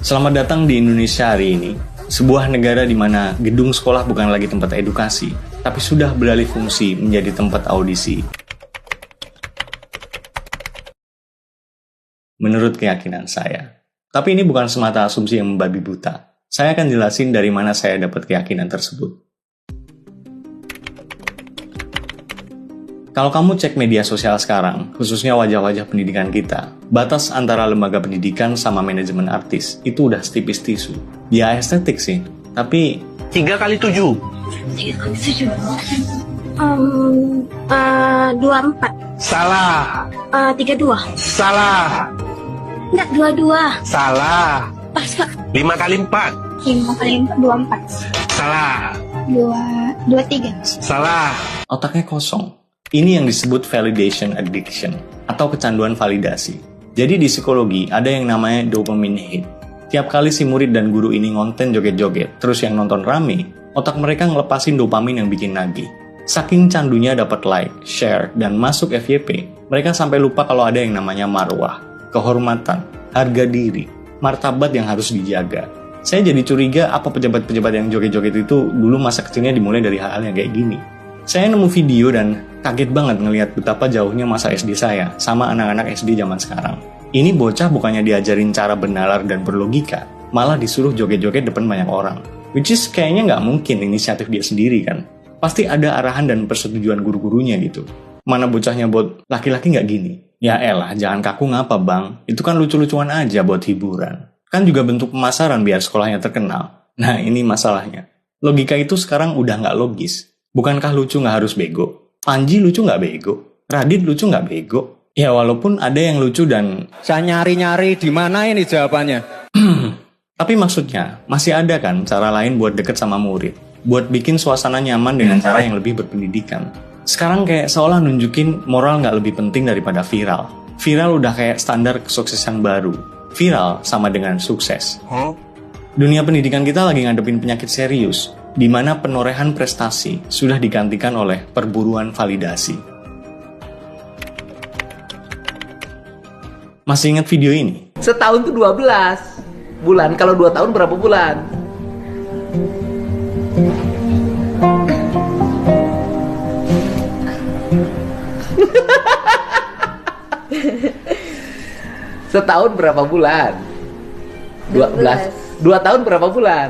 Selamat datang di Indonesia hari ini, sebuah negara di mana gedung sekolah bukan lagi tempat edukasi, tapi sudah beralih fungsi menjadi tempat audisi. Menurut keyakinan saya. Tapi ini bukan semata asumsi yang membabi buta. Saya akan jelasin dari mana saya dapat keyakinan tersebut. Kalau kamu cek media sosial sekarang, khususnya wajah-wajah pendidikan kita, batas antara lembaga pendidikan sama manajemen artis itu udah setipis tisu. Ya estetik sih, tapi 3 kali 7. 24. Salah. 32. Salah. Enggak, 22. Salah. Pas, Pak. 5 kali 4. 5 kali 4, 24. Salah. 23. Salah. otaknya kosong. Ini yang disebut validation addiction, atau kecanduan validasi. Jadi di psikologi ada yang namanya dopamine hit. Tiap kali si murid dan guru ini ngonten joget-joget, terus yang nonton rame, otak mereka ngelepasin dopamin yang bikin nagih. Saking candunya dapat like, share, dan masuk FYP, mereka sampai lupa kalau ada yang namanya marwah, kehormatan, harga diri, martabat yang harus dijaga. Saya jadi curiga apa pejabat-pejabat yang joget-joget itu dulu masa kecilnya dimulai dari hal-hal yang kayak gini. Saya nemu video dan kaget banget ngelihat betapa jauhnya masa SD saya sama anak-anak SD zaman sekarang. Ini bocah bukannya diajarin cara bernalar dan berlogika, malah disuruh joget-joget depan banyak orang. Which is kayaknya nggak mungkin inisiatif dia sendiri kan. Pasti ada arahan dan persetujuan guru-gurunya gitu. Mana bocahnya buat laki-laki nggak gini? Ya elah, jangan kaku ngapa bang, itu kan lucu-lucuan aja buat hiburan. Kan juga bentuk pemasaran biar sekolahnya terkenal. Nah ini masalahnya. Logika itu sekarang udah nggak logis. Bukankah lucu nggak harus bego? Panji lucu nggak bego? Radit lucu nggak bego? Ya walaupun ada yang lucu dan... Saya nyari-nyari di mana ini jawabannya. Tapi maksudnya, masih ada kan cara lain buat deket sama murid? Buat bikin suasana nyaman dengan cara yang lebih berpendidikan. Sekarang kayak seolah nunjukin moral nggak lebih penting daripada viral. Viral udah kayak standar kesuksesan baru. Viral sama dengan sukses. Dunia pendidikan kita lagi ngadepin penyakit serius, di mana penorehan prestasi sudah digantikan oleh perburuan validasi. Masih ingat video ini? Setahun tuh 12 bulan. Kalau 2 tahun berapa bulan? Setahun berapa bulan? 12. 2 tahun berapa bulan?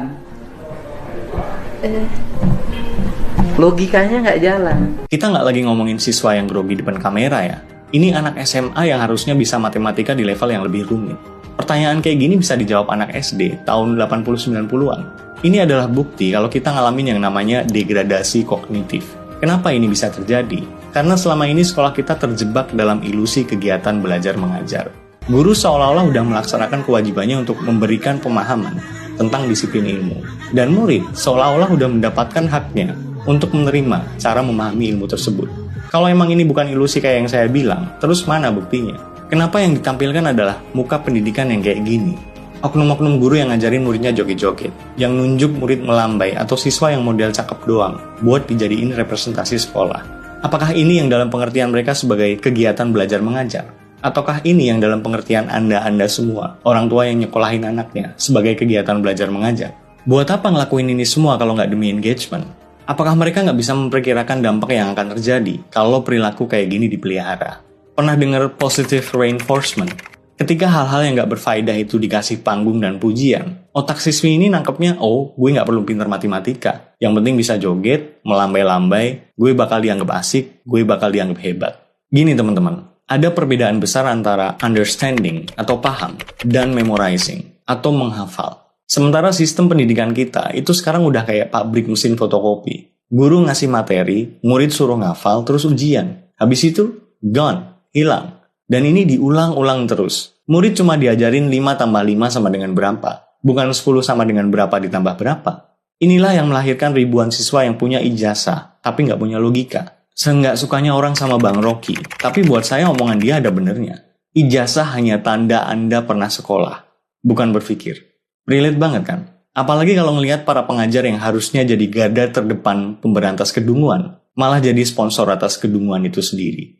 Logikanya nggak jalan. Kita nggak lagi ngomongin siswa yang grogi depan kamera ya. Ini anak SMA yang harusnya bisa matematika di level yang lebih rumit. Pertanyaan kayak gini bisa dijawab anak SD tahun 80-90-an. Ini adalah bukti kalau kita ngalamin yang namanya degradasi kognitif. Kenapa ini bisa terjadi? Karena selama ini sekolah kita terjebak dalam ilusi kegiatan belajar mengajar. Guru seolah-olah udah melaksanakan kewajibannya untuk memberikan pemahaman tentang disiplin ilmu. Dan murid seolah-olah udah mendapatkan haknya untuk menerima cara memahami ilmu tersebut. Kalau emang ini bukan ilusi kayak yang saya bilang, terus mana buktinya? Kenapa yang ditampilkan adalah muka pendidikan yang kayak gini? Oknum-oknum guru yang ngajarin muridnya joget-joget, yang nunjuk murid melambai atau siswa yang model cakep doang, buat dijadiin representasi sekolah. Apakah ini yang dalam pengertian mereka sebagai kegiatan belajar mengajar? Ataukah ini yang dalam pengertian Anda semua, orang tua yang nyekolahin anaknya, sebagai kegiatan belajar mengajar? Buat apa ngelakuin ini semua kalau nggak demi engagement? Apakah mereka nggak bisa memperkirakan dampak yang akan terjadi kalau perilaku kayak gini dipelihara? Pernah dengar positive reinforcement? Ketika hal-hal yang nggak berfaedah itu dikasih panggung dan pujian, otak siswi ini nangkepnya, oh, gue nggak perlu pintar matematika. Yang penting bisa joget, melambai-lambai, gue bakal dianggap asik, gue bakal dianggap hebat. Gini teman-teman. Ada perbedaan besar antara understanding atau paham dan memorizing atau menghafal. Sementara sistem pendidikan kita itu sekarang udah kayak pabrik mesin fotokopi. Guru ngasih materi, murid suruh ngafal terus ujian. Habis itu gone, hilang. Dan ini diulang-ulang terus. Murid cuma diajarin 5 tambah 5 sama dengan berapa, bukan 10 sama dengan berapa ditambah berapa. Inilah yang melahirkan ribuan siswa yang punya ijazah tapi nggak punya logika. Seenggak sukanya orang sama Bang Rocky, tapi buat saya omongan dia ada benernya. Ijazah hanya tanda Anda pernah sekolah, bukan berpikir. Relate banget kan? Apalagi kalau ngelihat para pengajar yang harusnya jadi garda terdepan pemberantas kedunguan, malah jadi sponsor atas kedunguan itu sendiri.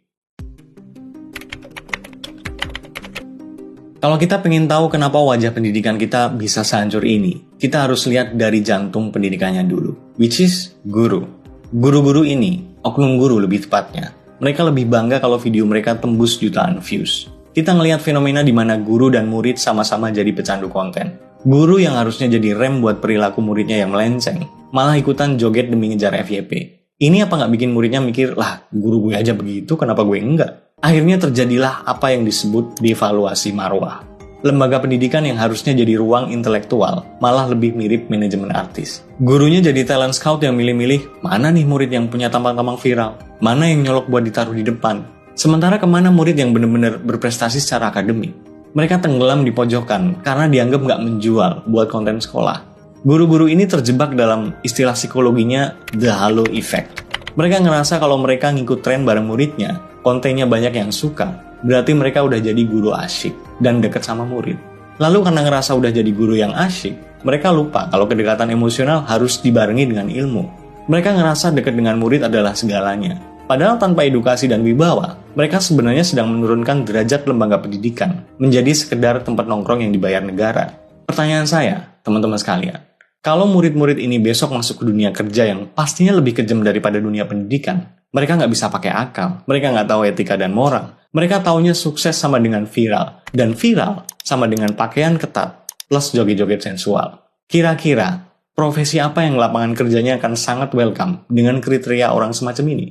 Kalau kita pengen tahu kenapa wajah pendidikan kita bisa sehancur ini, kita harus lihat dari jantung pendidikannya dulu, which is guru. Guru-guru ini, oknum guru lebih tepatnya, mereka lebih bangga kalau video mereka tembus jutaan views. Kita ngelihat fenomena di mana guru dan murid sama-sama jadi pecandu konten. Guru yang harusnya jadi rem buat perilaku muridnya yang melenceng, malah ikutan joget demi ngejar FYP. Ini apa nggak bikin muridnya mikir, lah guru gue aja begitu, kenapa gue enggak? Akhirnya terjadilah apa yang disebut devaluasi marwah. Lembaga pendidikan yang harusnya jadi ruang intelektual, malah lebih mirip manajemen artis. Gurunya jadi talent scout yang milih-milih, mana nih murid yang punya tampang-tampang viral, mana yang nyolok buat ditaruh di depan. Sementara kemana murid yang benar-benar berprestasi secara akademik. Mereka tenggelam di pojokan karena dianggap nggak menjual buat konten sekolah. Guru-guru ini terjebak dalam istilah psikologinya the halo effect. Mereka ngerasa kalau mereka ngikut tren bareng muridnya, kontennya banyak yang suka, berarti mereka udah jadi guru asyik dan deket sama murid. Lalu karena ngerasa udah jadi guru yang asyik, mereka lupa kalau kedekatan emosional harus dibarengi dengan ilmu. Mereka ngerasa deket dengan murid adalah segalanya. Padahal tanpa edukasi dan wibawa, mereka sebenarnya sedang menurunkan derajat lembaga pendidikan menjadi sekedar tempat nongkrong yang dibayar negara. Pertanyaan saya, teman-teman sekalian, kalau murid-murid ini besok masuk ke dunia kerja yang pastinya lebih kejam daripada dunia pendidikan, mereka nggak bisa pakai akal, mereka nggak tahu etika dan moral, mereka taunya sukses sama dengan viral, dan viral sama dengan pakaian ketat plus joget-joget sensual. Kira-kira, profesi apa yang lapangan kerjanya akan sangat welcome dengan kriteria orang semacam ini?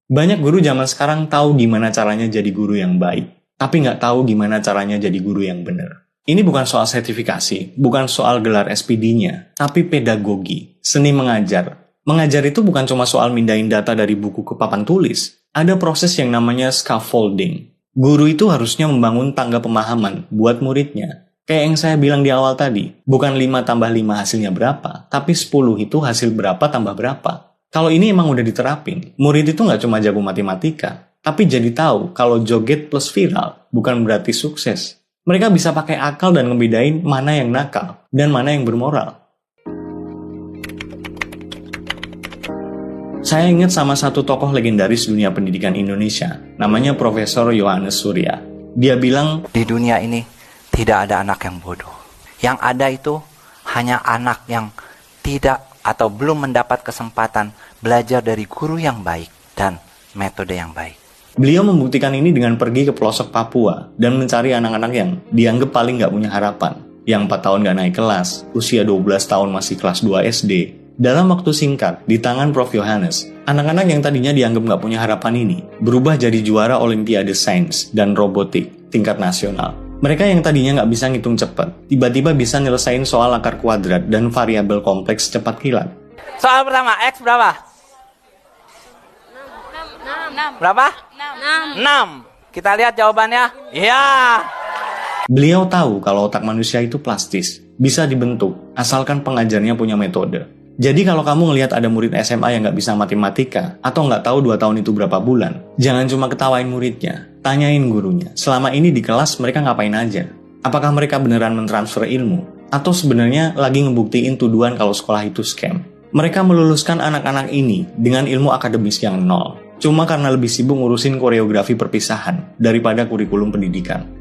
Banyak guru zaman sekarang tahu gimana caranya jadi guru yang baik, tapi nggak tahu gimana caranya jadi guru yang benar. Ini bukan soal sertifikasi, bukan soal gelar SPD-nya, tapi pedagogi, seni mengajar. Mengajar itu bukan cuma soal mindahin data dari buku ke papan tulis. Ada proses yang namanya scaffolding. Guru itu harusnya membangun tangga pemahaman buat muridnya. Kayak yang saya bilang di awal tadi, bukan 5 tambah 5 hasilnya berapa, tapi 10 itu hasil berapa tambah berapa. Kalau ini emang udah diterapin, murid itu nggak cuma jago matematika, tapi jadi tahu kalau joget plus viral bukan berarti sukses. Mereka bisa pakai akal dan ngebedain mana yang nakal dan mana yang bermoral. Saya ingat sama satu tokoh legendaris dunia pendidikan Indonesia, namanya Profesor Yohanes Surya. Dia bilang, di dunia ini tidak ada anak yang bodoh. Yang ada itu hanya anak yang tidak atau belum mendapat kesempatan belajar dari guru yang baik dan metode yang baik. Beliau membuktikan ini dengan pergi ke pelosok Papua dan mencari anak-anak yang dianggap paling nggak punya harapan. Yang 4 tahun nggak naik kelas, usia 12 tahun masih kelas 2 SD. Dalam waktu singkat, di tangan Prof. Yohanes, anak-anak yang tadinya dianggap nggak punya harapan ini berubah jadi juara Olimpiade Sains dan Robotik tingkat nasional. Mereka yang tadinya nggak bisa ngitung cepat, tiba-tiba bisa nyelesain soal akar kuadrat dan variabel kompleks cepat kilat. Soal pertama, X berapa? 6. Berapa? 6. Kita lihat jawabannya. Iya. Beliau tahu kalau otak manusia itu plastis, bisa dibentuk, asalkan pengajarnya punya metode. Jadi kalau kamu ngelihat ada murid SMA yang nggak bisa matematika, atau nggak tahu 2 tahun itu berapa bulan, jangan cuma ketawain muridnya, tanyain gurunya, selama ini di kelas mereka ngapain aja? Apakah mereka beneran mentransfer ilmu? Atau sebenarnya lagi ngebuktiin tuduhan kalau sekolah itu scam? Mereka meluluskan anak-anak ini dengan ilmu akademis yang nol, cuma karena lebih sibuk ngurusin koreografi perpisahan daripada kurikulum pendidikan.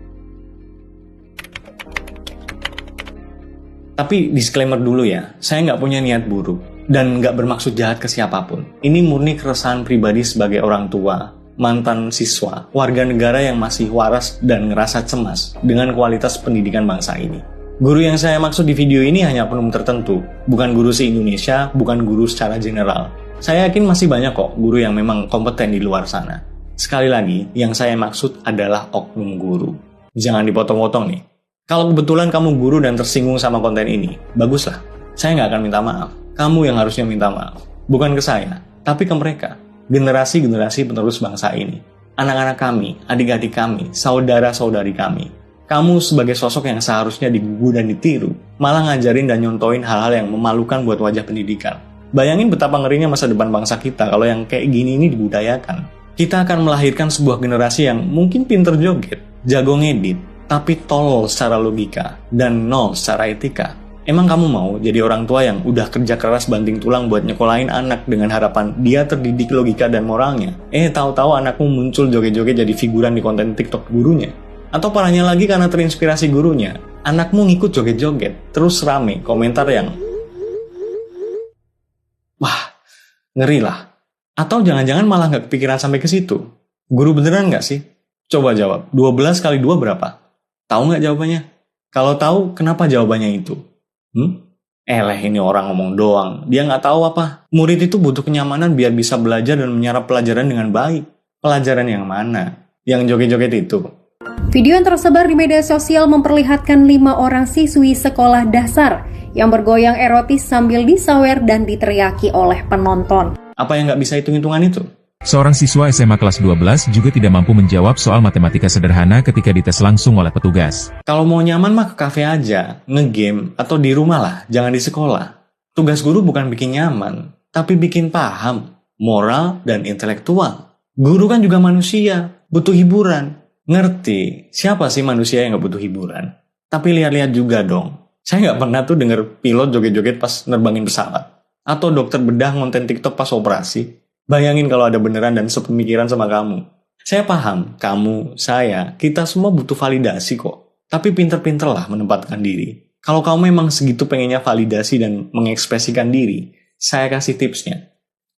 Tapi disclaimer dulu ya, saya nggak punya niat buruk dan nggak bermaksud jahat ke siapapun. Ini murni keresahan pribadi sebagai orang tua, mantan siswa, warga negara yang masih waras dan ngerasa cemas dengan kualitas pendidikan bangsa ini. Guru yang saya maksud di video ini hanya oknum tertentu, bukan guru se-Indonesia, bukan guru secara general. Saya yakin masih banyak kok guru yang memang kompeten di luar sana. Sekali lagi, yang saya maksud adalah oknum guru. Jangan dipotong-potong nih. Kalau kebetulan kamu guru dan tersinggung sama konten ini, baguslah. Saya nggak akan minta maaf. Kamu yang harusnya minta maaf. Bukan ke saya, tapi ke mereka. Generasi-generasi penerus bangsa ini. Anak-anak kami, adik-adik kami, saudara-saudari kami. Kamu sebagai sosok yang seharusnya digugu dan ditiru, malah ngajarin dan nyontoin hal-hal yang memalukan buat wajah pendidikan. Bayangin betapa ngerinya masa depan bangsa kita kalau yang kayak gini ini dibudayakan. Kita akan melahirkan sebuah generasi yang mungkin pinter joget, jago ngedit, tapi tolol secara logika dan nol secara etika. Emang kamu mau jadi orang tua yang udah kerja keras banting tulang buat nyekolahin anak dengan harapan dia terdidik logika dan moralnya? Tahu-tahu anakmu muncul joget-joget jadi figuran di konten TikTok gurunya. Atau parahnya lagi karena terinspirasi gurunya, anakmu ngikut joget-joget, terus rame komentar yang wah, ngeri lah. Atau jangan-jangan malah nggak kepikiran sampai ke situ. Guru beneran nggak sih? Coba jawab, 12 kali 2 berapa? Tahu nggak jawabannya? Kalau tahu, kenapa jawabannya itu? Ini orang ngomong doang. Dia nggak tahu apa. Murid itu butuh kenyamanan biar bisa belajar dan menyerap pelajaran dengan baik. Pelajaran yang mana? Yang joget-joget itu. Video yang tersebar di media sosial memperlihatkan 5 orang siswi sekolah dasar yang bergoyang erotis sambil disawer dan diteriaki oleh penonton. Apa yang nggak bisa hitung-hitungan itu? Seorang siswa SMA kelas 12 juga tidak mampu menjawab soal matematika sederhana ketika dites langsung oleh petugas. Kalau mau nyaman mah ke kafe aja, ngegame, atau di rumah lah, jangan di sekolah. Tugas guru bukan bikin nyaman, tapi bikin paham, moral, dan intelektual. Guru kan juga manusia, butuh hiburan. Ngerti, siapa sih manusia yang gak butuh hiburan? Tapi lihat-lihat juga dong. Saya gak pernah tuh denger pilot joget-joget pas nerbangin pesawat. Atau dokter bedah ngonten TikTok pas operasi. Bayangin kalau ada beneran dan sepemikiran sama kamu. Saya paham, kamu, saya, kita semua butuh validasi kok. Tapi pinter-pinterlah menempatkan diri. Kalau kamu memang segitu pengennya validasi dan mengekspresikan diri, saya kasih tipsnya.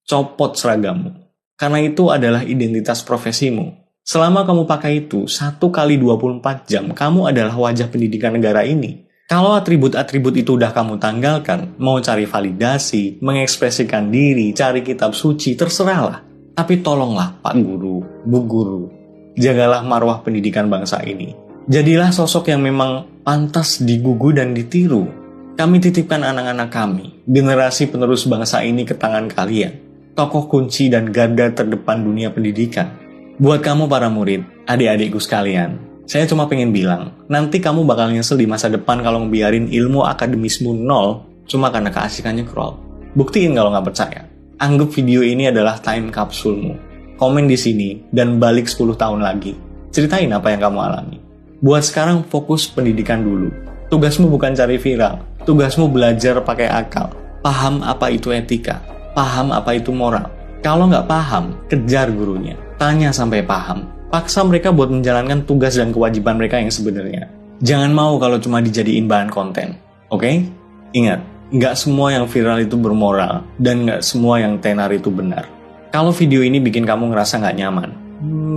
Copot seragammu. Karena itu adalah identitas profesimu. Selama kamu pakai itu, 1 kali 24 jam, kamu adalah wajah pendidikan negara ini. Kalau atribut-atribut itu udah kamu tanggalkan, mau cari validasi, mengekspresikan diri, cari kitab suci, terserahlah. Tapi tolonglah Pak Guru, Bu Guru, jagalah marwah pendidikan bangsa ini. Jadilah sosok yang memang pantas digugu dan ditiru. Kami titipkan anak-anak kami, generasi penerus bangsa ini ke tangan kalian. Tokoh kunci dan garda terdepan dunia pendidikan. Buat kamu para murid, adik-adikku sekalian, saya cuma pengen bilang, nanti kamu bakal nyesel di masa depan kalau ngebiarin ilmu akademismu nol cuma karena keasikannya scroll. Buktiin kalau nggak percaya. Anggap video ini adalah time capsule-mu. Komen di sini dan balik 10 tahun lagi. Ceritain apa yang kamu alami. Buat sekarang fokus pendidikan dulu. Tugasmu bukan cari viral. Tugasmu belajar pakai akal. Paham apa itu etika. Paham apa itu moral. Kalau nggak paham, kejar gurunya. Tanya sampai paham. Paksa mereka buat menjalankan tugas dan kewajiban mereka yang sebenarnya. Jangan mau kalau cuma dijadiin bahan konten. Oke? Ingat, nggak semua yang viral itu bermoral, dan nggak semua yang tenar itu benar. Kalau video ini bikin kamu ngerasa nggak nyaman,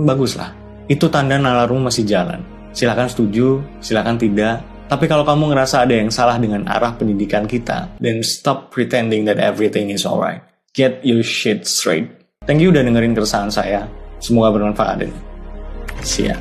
baguslah. Itu tanda nalarmu masih jalan. Silakan setuju, silakan tidak. Tapi kalau kamu ngerasa ada yang salah dengan arah pendidikan kita, then stop pretending that everything is alright. Get your shit straight. Thank you udah dengerin keresahan saya. Semoga bermanfaat. See ya.